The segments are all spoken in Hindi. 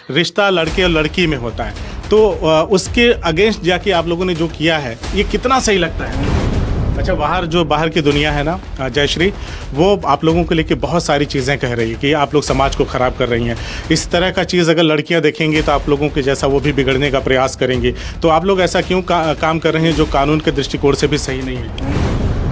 रिश्ता लड़के और लड़की में होता है, तो उसके अगेंस्ट जाके आप लोगों ने जो किया है ये कितना सही लगता है? अच्छा, बाहर की दुनिया है ना जयश्री, वो आप लोगों को लेके बहुत सारी चीज़ें कह रही है कि आप लोग समाज को ख़राब कर रही हैं। इस तरह का चीज़ अगर लड़कियां देखेंगी तो आप लोगों के जैसा वो भी बिगड़ने का प्रयास करेंगी। तो आप लोग ऐसा क्यों काम कर रहे हैं जो कानून के दृष्टिकोण से भी सही नहीं है?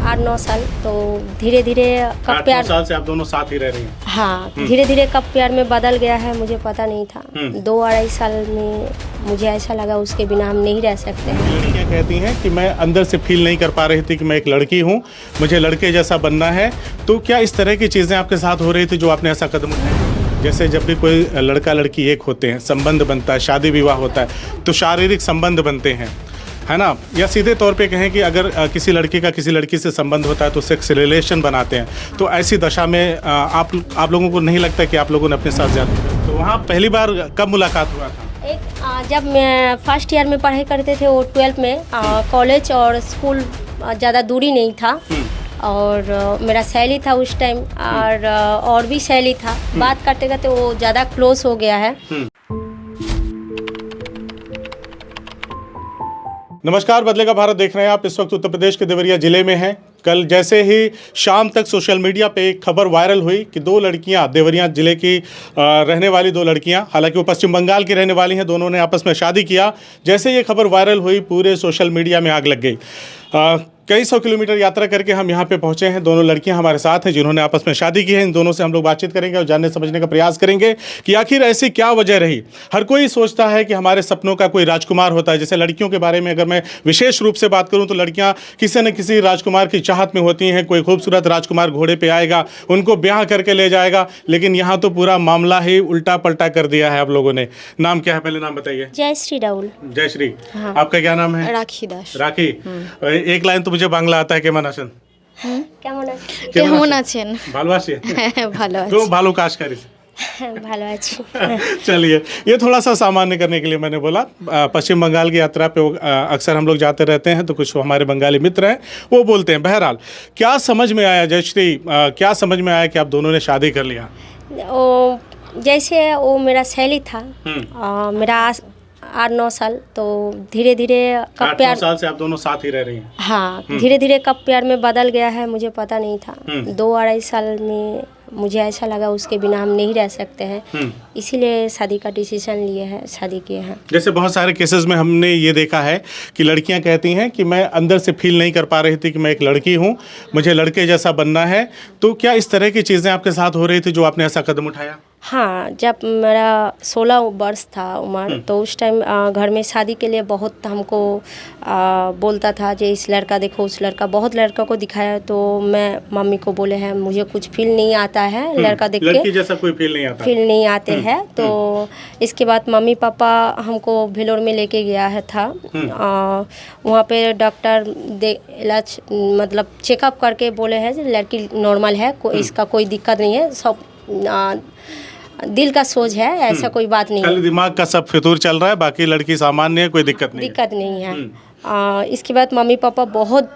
8-9 साल तो धीरे धीरे कब प्यार 8-9 साल से आप दोनों साथ ही रह रही हैं? हाँ, धीरे धीरे कब प्यार में बदल गया है मुझे पता नहीं था। 2-2.5 साल में मुझे ऐसा लगा उसके बिना हम नहीं रह सकते हैं। लड़कियां कहती हैं कि मैं अंदर से फील नहीं कर पा रही थी कि मैं एक लड़की हूँ, मुझे लड़के जैसा बनना है। तो क्या इस तरह की चीज़ें आपके साथ हो रही थी जो आपने ऐसा कदम उठाया? जैसे जब भी कोई लड़का लड़की एक होते हैं, संबंध बनता है, शादी विवाह होता है, तो शारीरिक संबंध बनते हैं, है ना? या सीधे तौर पे कहें कि अगर किसी लड़के का किसी लड़की से संबंध होता है तो सेक्स रिलेशन बनाते हैं। तो ऐसी दशा में आप लोगों को नहीं लगता कि आप लोगों ने अपने साथ ज़्यादा किया? तो वहाँ पहली बार कब मुलाकात हुआ था? जब मैं फर्स्ट ईयर में पढ़ाई करते थे, वो 12th में, कॉलेज और स्कूल ज़्यादा दूरी नहीं था, और मेरा सहेली था उस टाइम, और भी सहेली था। बात करते करते वो ज़्यादा क्लोज हो गया है। नमस्कार, बदलेगा भारत देख रहे हैं आप। इस वक्त उत्तर प्रदेश के देवरिया जिले में हैं। कल जैसे ही शाम तक सोशल मीडिया पे एक खबर वायरल हुई कि 2 लड़कियां, देवरिया जिले की रहने वाली 2 लड़कियां, हालांकि वो पश्चिम बंगाल की रहने वाली हैं, दोनों ने आपस में शादी किया। जैसे ये खबर वायरल हुई, पूरे सोशल मीडिया में आग लग गई। कई 100 किलोमीटर यात्रा करके हम यहाँ पे पहुँचे हैं। दोनों लड़कियां हमारे साथ हैं जिन्होंने आपस में शादी की है। इन दोनों से हम लोग बातचीत करेंगे और जानने समझने का प्रयास करेंगे कि आखिर ऐसी क्या वजह रही। हर कोई सोचता है कि हमारे सपनों का कोई राजकुमार होता है। जैसे लड़कियों के बारे में अगर मैं विशेष रूप से बात करूँ तो लड़कियाँ किसी न किसी राजकुमार की चाहत में होती हैं। कोई खूबसूरत राजकुमार घोड़े पर आएगा, उनको ब्याह करके ले जाएगा। लेकिन यहाँ तो पूरा मामला ही उल्टा पलटा कर दिया है आप लोगों ने। नाम क्या है, पहले नाम बताइए। जयश्री राहुल। जयश्री, आपका क्या नाम है? राखी दास। राखी, एक लाइन तो मुझे बांग्ला आता है। কেমন আছেন? কেমন আছেন? ভালো আছি। ভালো আছি। तो भालो काश करिस। ভালো আছি। चलिए, ये थोड़ा सा सामान्य करने के लिए मैंने बोला। पश्चिम बंगाल की यात्रा पे अक्सर हम लोग जाते रहते हैं, तो कुछ हमारे बंगाली मित्र हैं वो बोलते हैं। बहरहाल, क्या समझ में आया जयश्री, क्या समझ में आया कि आप दोनों ने शादी कर लिया? जैसे वो मेरा सहेली था, मेरा 8-9 साल तो धीरे धीरे कब प्यार 8-9 साल से आप दोनों साथ ही रह रही हैं? हाँ, धीरे धीरे कब प्यार में बदल गया है मुझे पता नहीं था। 2-2.5 साल में मुझे ऐसा लगा उसके बिना हम नहीं रह सकते हैं, इसीलिए शादी का डिसीजन लिए हैं, शादी किए हैं। जैसे बहुत सारे केसेस में हमने ये देखा है कि लड़कियां कहती हैं कि मैं अंदर से फील नहीं कर पा रही थी कि मैं एक लड़की हूँ, मुझे लड़के जैसा बनना है। तो क्या इस तरह की चीज़ें आपके साथ हो रही थी जो आपने ऐसा कदम उठाया? हाँ, जब मेरा 16 वर्ष था उम्र, तो उस टाइम घर में शादी के लिए बहुत हमको बोलता था जो इस लड़का देखो, उस लड़का, बहुत लड़का को दिखाया। तो मैं मम्मी को बोले हैं मुझे कुछ फील नहीं आता है लड़का देख के, लड़की जैसा कोई फील नहीं आते हैं। तो इसके बाद मम्मी पापा हमको भेलोर में लेके गया है था। वहाँ पे डॉक्टर इलाज मतलब चेकअप करके बोले हैं लड़की नॉर्मल है, इसका कोई दिक्कत नहीं है, सब दिल का सोच है, ऐसा कोई बात नहीं है। दिमाग का सब फितूर चल रहा है, बाकी लड़की सामान्य है, कोई दिक्कत नहीं है। इसके बाद मम्मी पापा बहुत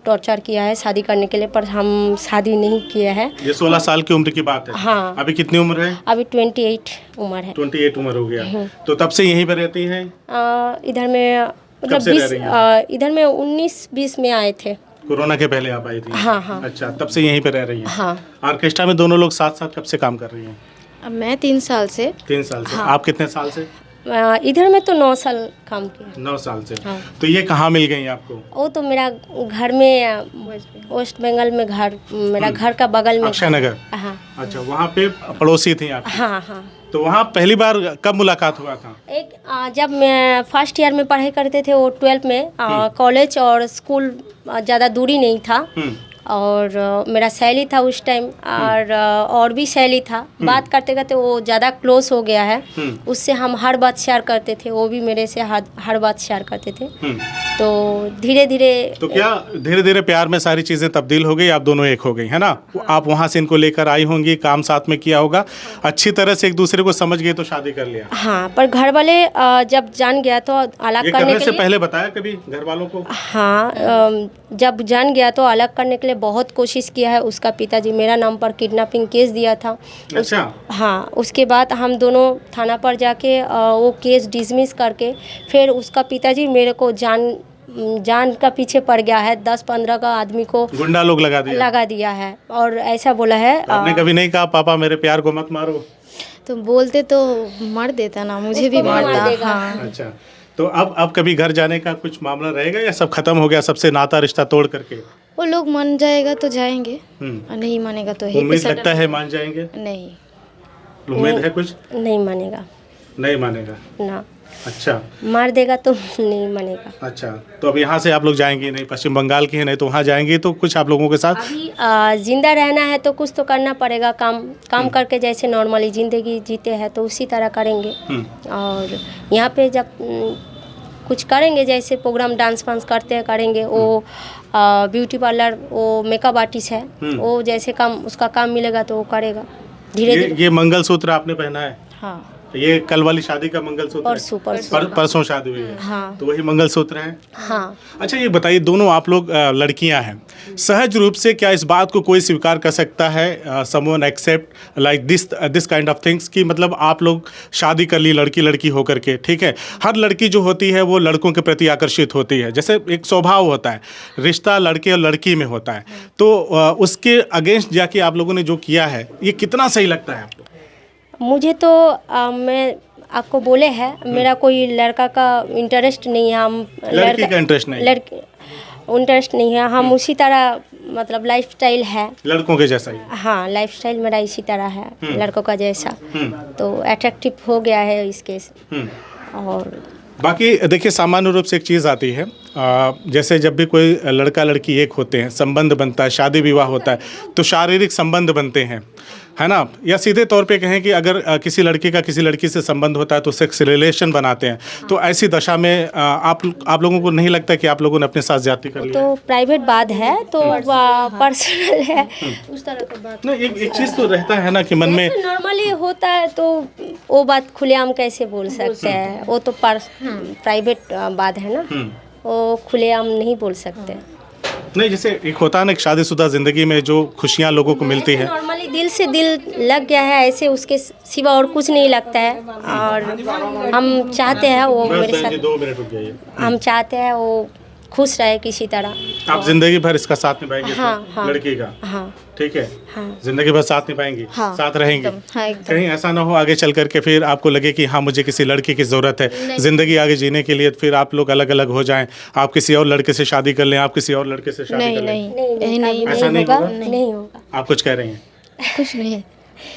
टॉर्चर किया है शादी करने के लिए, पर हम शादी नहीं किए हैं। ये 16 साल की उम्र की बात है। हाँ। अभी कितनी उम्र है? अभी 28 उम्र है। 28 उम्र हो गया। तो तब से यहीं पर रहती हैं? इधर में मतलब इधर में 19-20 में आए थे। कोरोना के पहले आप आई थी? हाँ। अच्छा, तब से यहीं पे रह रही हैं? हाँ। ऑर्केस्ट्रा में दोनों लोग साथ साथ कब से काम कर रही हैं? मैं 3 साल से। 3 साल से। हाँ। आप कितने साल से? इधर में तो 9 साल काम किया। 9 साल से। हाँ। तो ये कहाँ मिल गई आपको? वो तो मेरा घर में वेस्ट बंगाल में घर, मेरा घर का बगल में अक्षय नगर। हाँ। अच्छा, वहाँ पे पड़ोसी थी आप? हाँ। तो वहाँ पहली बार कब मुलाकात हुआ था? जब मैं फर्स्ट ईयर में पढ़ाई करते थे, वो 12th में, कॉलेज और स्कूल ज़्यादा दूरी नहीं था, और मेरा सहेली था उस टाइम, और भी सहेली था। बात करते करते वो ज़्यादा क्लोज हो गया है, उससे हम हर बात शेयर करते थे, वो भी मेरे से हर बात शेयर करते थे। तो धीरे धीरे तो क्या धीरे धीरे प्यार में सारी चीज़ें तब्दील हो गई, आप दोनों एक हो गई, है ना? आप वहाँ से इनको लेकर आई होंगी, काम साथ में किया होगा, अच्छी तरह से एक दूसरे को समझ गए तो शादी कर लिया। हाँ, पर घर वाले जब जान गया तो अलग ये करने करने के से लिए, पहले बताया कभी घर वालों को? हाँ, जब जान गया तो अलग करने के लिए बहुत कोशिश किया है। उसका पिताजी मेरा नाम पर किडनैपिंग केस दिया था। अच्छा। हाँ, उसके बाद हम दोनों थाना पर जाके वो केस डिसमिस करके फिर उसका पिताजी मेरे को जान का पीछे पड़ गया है। 10-15 का आदमी को गुंडा लोग लगा दिया है और ऐसा बोला है। आपने कभी नहीं कहा पापा मेरे प्यार को मत मारो? तो बोलते तो मार देता ना, मुझे भी मारता। हाँ। अच्छा, तो अब कभी घर जाने का कुछ मामला रहेगा या सब खत्म हो गया, सबसे नाता रिश्ता तोड़ करके? वो लोग मान जाएगा तो जाएंगे और नहीं मानेगा तो उम्मीद लगता है मान जाएंगे? नहीं, उम्मीद है कुछ? नहीं मानेगा। नहीं मानेगा ना, अच्छा, मार देगा तो नहीं मानेगा। अच्छा, तो अब यहाँ से आप लोग जाएंगे नहीं, पश्चिम बंगाल की है नहीं, तो वहाँ जाएंगे तो कुछ आप लोगों के साथ? अभी जिंदा रहना है तो कुछ तो करना पड़ेगा। काम करके जैसे नॉर्मली ज़िंदगी जीते हैं तो उसी तरह करेंगे। और यहाँ पे जब कुछ करेंगे, जैसे प्रोग्राम डांस वांस करते हैं करेंगे। वो ब्यूटी पार्लर, वो मेकअप आर्टिस्ट है, वो जैसे काम उसका काम मिलेगा तो वो करेगा धीरे धीरे। ये मंगलसूत्र आपने पहना है? हाँ, ये कल वाली शादी का मंगलसूत्र है? परसों शादी हुई है। हाँ, तो वही मंगलसूत्र है? हाँ। अच्छा, ये बताइए, दोनों आप लोग लड़कियां हैं, सहज रूप से क्या इस बात को कोई स्वीकार कर सकता है, someone accept like this kind of things, कि मतलब आप लोग शादी कर ली लड़की होकर के, ठीक है? हर लड़की जो होती है वो लड़कों के प्रति आकर्षित होती है, जैसे एक स्वभाव होता है, रिश्ता लड़के और लड़की में होता है, तो उसके अगेंस्ट जाके आप लोगों ने जो किया है ये कितना सही लगता है आपको? मुझे तो मैं आपको बोले हैं, मेरा कोई लड़का का इंटरेस्ट नहीं है। हम लड़की का इंटरेस्ट नहीं? इंटरेस्ट नहीं है। हम उसी तरह, मतलब लाइफस्टाइल है लड़कों के जैसा ही? हाँ, लाइफस्टाइल मेरा इसी तरह है, लड़कों का जैसा। तो अट्रैक्टिव हो गया है इसके। और बाकी देखिए, सामान्य रूप से एक चीज़ आती है, जैसे जब भी कोई लड़का लड़की एक होते हैं, संबंध बनता है, शादी विवाह होता है, तो शारीरिक संबंध बनते हैं, है ना? या सीधे तौर पे कहें कि अगर किसी लड़के का किसी लड़की से संबंध होता है तो सेक्स रिलेशन बनाते हैं। तो ऐसी दशा में आप लोगों को नहीं लगता कि आप लोगों ने अपने साथ ज्यादती कर लिया? तो प्राइवेट बात है, तो पर्सनल है, उस तरह का बात नहीं। एक चीज़ तो रहता है ना कि मन में नॉर्मली होता है, तो वो बात खुलेआम कैसे बोल सकते हैं? वो तो प्राइवेट बात है ना, वो खुलेआम नहीं बोल सकते। नहीं, जैसे एक होता है ना, एक शादीशुदा जिंदगी में जो खुशियाँ लोगों को मिलती है, नॉर्मली दिल से दिल लग गया है, ऐसे उसके सिवा और कुछ नहीं लगता है। और हम चाहते हैं वो मेरे साथ, 2 मिनट रुक जाइए, हम चाहते हैं वो खुश रहे किसी तरह। आप जिंदगी भर इसका साथ निभाएंगे? हाँ, लड़की का? हाँ, ठीक है, हाँ, जिंदगी भर साथ निभाएंगी? हाँ, साथ रहेंगे? हाँ, एकदम। कहीं ऐसा ना हो आगे चल करके फिर आपको लगे कि हाँ मुझे किसी लड़की की ज़रूरत है जिंदगी आगे जीने के लिए, फिर आप लोग अलग अलग हो जाएं, आप किसी और लड़के से शादी कर लें, आप किसी और लड़के से शादी कर लें? नहीं, ऐसा नहीं होगा? नहीं होगा। आप कुछ कह रही हैं? कुछ नहीं।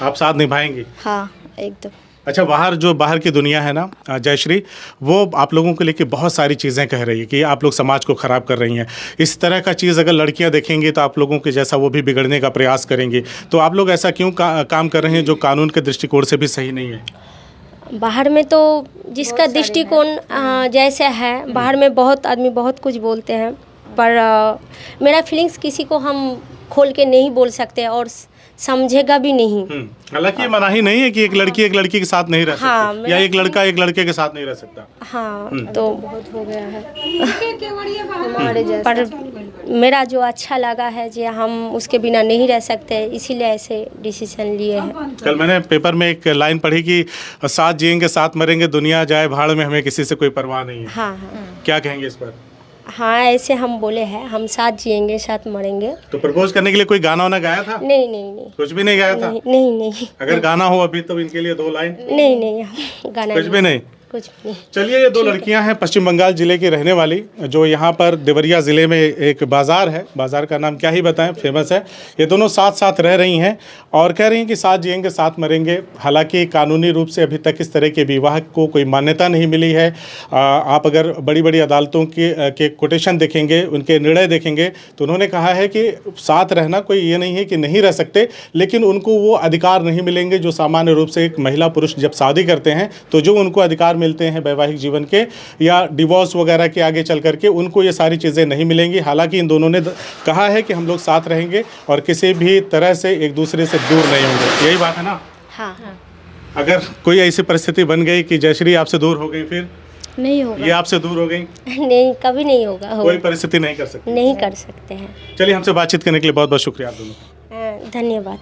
आप साथ निभाएंगी? हाँ, एकदम। अच्छा, बाहर की दुनिया है ना जयश्री, वो आप लोगों को लेके बहुत सारी चीज़ें कह रही है कि आप लोग समाज को ख़राब कर रही हैं। इस तरह का चीज़ अगर लड़कियां देखेंगी तो आप लोगों के जैसा वो भी बिगड़ने का प्रयास करेंगी। तो आप लोग ऐसा क्यों काम कर रहे हैं जो कानून के दृष्टिकोण से भी सही नहीं है? बाहर में तो जिसका दृष्टिकोण जैसे है, बाहर में बहुत आदमी बहुत कुछ बोलते हैं, पर मेरा फीलिंग्स किसी को हम खोल के नहीं बोल सकते और समझेगा भी नहीं। हालांकि ये मनाही नहीं है कि एक लड़की के साथ नहीं रह सकती, हाँ, या एक लड़का एक लड़के के साथ नहीं रह सकता। हाँ, तो बहुत हो गया है पर मेरा जो अच्छा लगा है कि हम उसके बिना नहीं रह सकते, इसीलिए ऐसे डिसीजन लिए हैं। कल मैंने पेपर में एक लाइन पढ़ी कि साथ जिएंगे साथ मरेंगे, दुनिया जाए भाड़ में, हमें किसी से कोई परवाह नहीं है। हाँ, हाँ, क्या कहेंगे इस पर? हाँ, ऐसे हम बोले हैं, हम साथ जिएंगे साथ मरेंगे। तो प्रपोज करने के लिए कोई गाना वाना गाया था? नहीं, कुछ भी नहीं गाया था? नहीं। अगर गाना हो अभी तो इनके लिए 2 लाइन? नहीं, गाना कुछ भी नहीं। कुछ नहीं। चलिए, ये 2 लड़कियां हैं पश्चिम बंगाल जिले की रहने वाली, जो यहाँ पर देवरिया ज़िले में एक बाज़ार है, बाज़ार का नाम क्या ही बताएं, फेमस है। ये दोनों साथ साथ रह रही हैं और कह रही हैं कि साथ जिएंगे साथ मरेंगे। हालांकि कानूनी रूप से अभी तक इस तरह के विवाह को कोई मान्यता नहीं मिली है। आप अगर बड़ी बड़ी अदालतों के कोटेशन देखेंगे, उनके निर्णय देखेंगे, तो उन्होंने कहा है कि साथ रहना कोई ये नहीं है कि नहीं रह सकते, लेकिन उनको वो अधिकार नहीं मिलेंगे जो सामान्य रूप से एक महिला पुरुष जब शादी करते हैं तो जो उनको अधिकार मिलते हैं वैवाहिक जीवन के या डिवोर्स वगैरह के आगे चल करके, उनको ये सारी चीज़ें नहीं मिलेंगी। हालांकि इन दोनों ने कहा है कि हम लोग साथ रहेंगे और किसी भी तरह से एक दूसरे से दूर नहीं होंगे। यही बात है ना? हाँ। अगर कोई ऐसी परिस्थिति बन गई कि जयश्री आपसे दूर हो गई, फिर नहीं होगा। ये आपसे दूर हो गई, नहीं, कभी नहीं होगा। कोई परिस्थिति नहीं कर सकती। नहीं कर सकते हैं। चलिए, हमसे बातचीत करने के लिए बहुत बहुत शुक्रिया आप दोनों का। धन्यवाद।